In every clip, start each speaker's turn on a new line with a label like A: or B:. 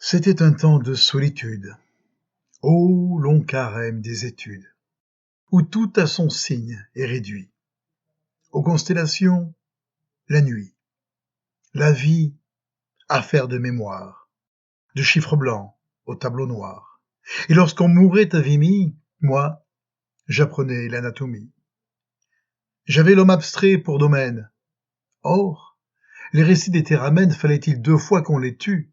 A: C'était un temps de solitude, ô long carême des études, où tout à son signe est réduit. Aux constellations, la nuit, la vie, affaire de mémoire, de chiffres blancs au tableau noir. Et lorsqu'on mourait à Vimy, moi, j'apprenais l'anatomie. J'avais l'homme abstrait pour domaine. Or, les récits des Théramènes, fallait-il 2 fois qu'on les tue,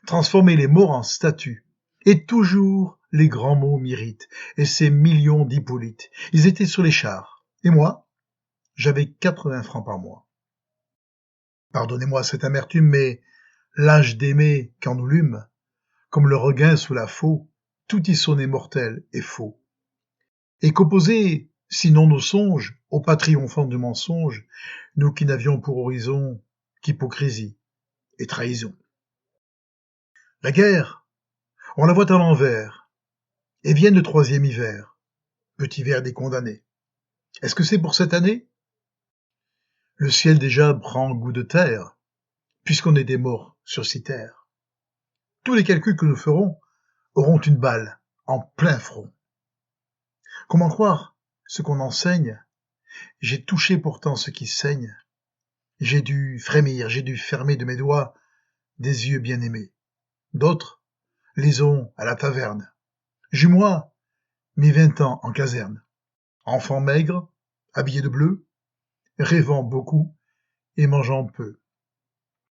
A: transformer les morts en statues. Et toujours les grands mots m'irritent, et ces millions d'Hippolytes. Ils étaient sur les chars, et moi, j'avais 80 francs par mois. Pardonnez-moi cette amertume, mais l'âge d'aimer quand nous lûmes, comme le regain sous la faux, tout y sonnait mortel et faux. Et qu'opposer, sinon nos songes, au pas triomphant du mensonge, nous qui n'avions pour horizon qu'hypocrisie et trahison. La guerre, on la voit à l'envers, et vient le 3e hiver, petit hiver des condamnés. Est-ce que c'est pour cette année? Le ciel déjà prend goût de terre, puisqu'on est des morts sur 6 terres. Tous les calculs que nous ferons auront une balle en plein front. Comment croire ce qu'on enseigne? J'ai touché pourtant ce qui saigne. J'ai dû frémir, j'ai dû fermer de mes doigts des yeux bien-aimés. D'autres les ont à la taverne. J'eus moi mes 20 ans en caserne. Enfant maigre, habillé de bleu, rêvant beaucoup et mangeant peu.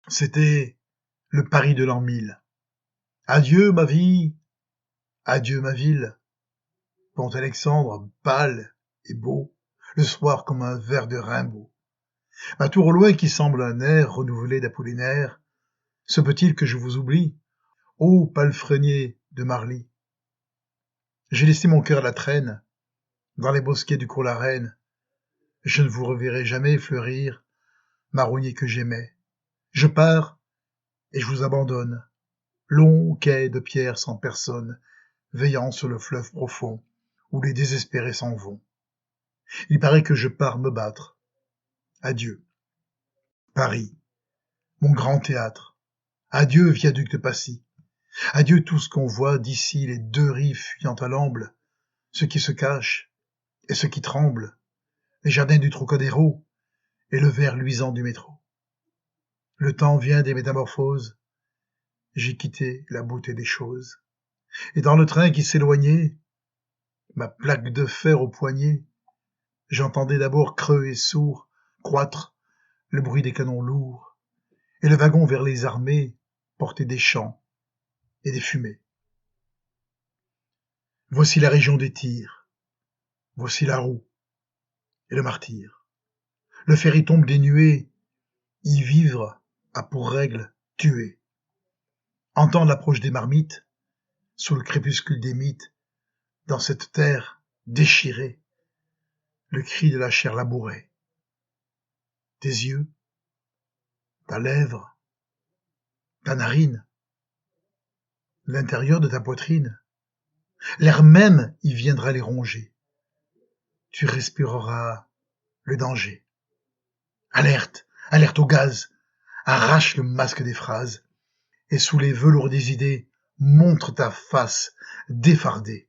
A: C'était le Paris de l'an 1000. Adieu ma vie, adieu ma ville. Pont-Alexandre, pâle et beau, le soir comme un verre de Rimbaud. Ma tour au loin qui semble un air renouvelé d'Apollinaire, se peut-il que je vous oublie, ô palefrenier de Marly? J'ai laissé mon cœur à la traîne, dans les bosquets du cours la Reine. Je ne vous reverrai jamais fleurir, marronnier que j'aimais. Je pars et je vous abandonne, long quai de pierre sans personne, veillant sur le fleuve profond, où les désespérés s'en vont. Il paraît que je pars me battre. Adieu. Paris, mon grand théâtre. Adieu, viaduc de Passy. Adieu tout ce qu'on voit d'ici les 2 rives fuyant à l'amble, ce qui se cache et ce qui tremble, les jardins du Trocadéro et le verre luisant du métro. Le temps vient des métamorphoses, j'ai quitté la beauté des choses. Et dans le train qui s'éloignait, ma plaque de fer au poignet, j'entendais d'abord creux et sourd croître le bruit des canons lourds, et le wagon vers les armées portait des chants et des fumées. Voici la région des tirs, voici la roue et le martyr. Le ferry tombe des nuées, y vivre a pour règle tuer. Entendre l'approche des marmites, sous le crépuscule des mythes, dans cette terre déchirée, le cri de la chair labourée. Tes yeux, ta lèvre, ta narine, l'intérieur de ta poitrine, l'air même y viendra les ronger. Tu respireras le danger. Alerte, alerte au gaz, arrache le masque des phrases, et sous les velours des idées, montre ta face défardée.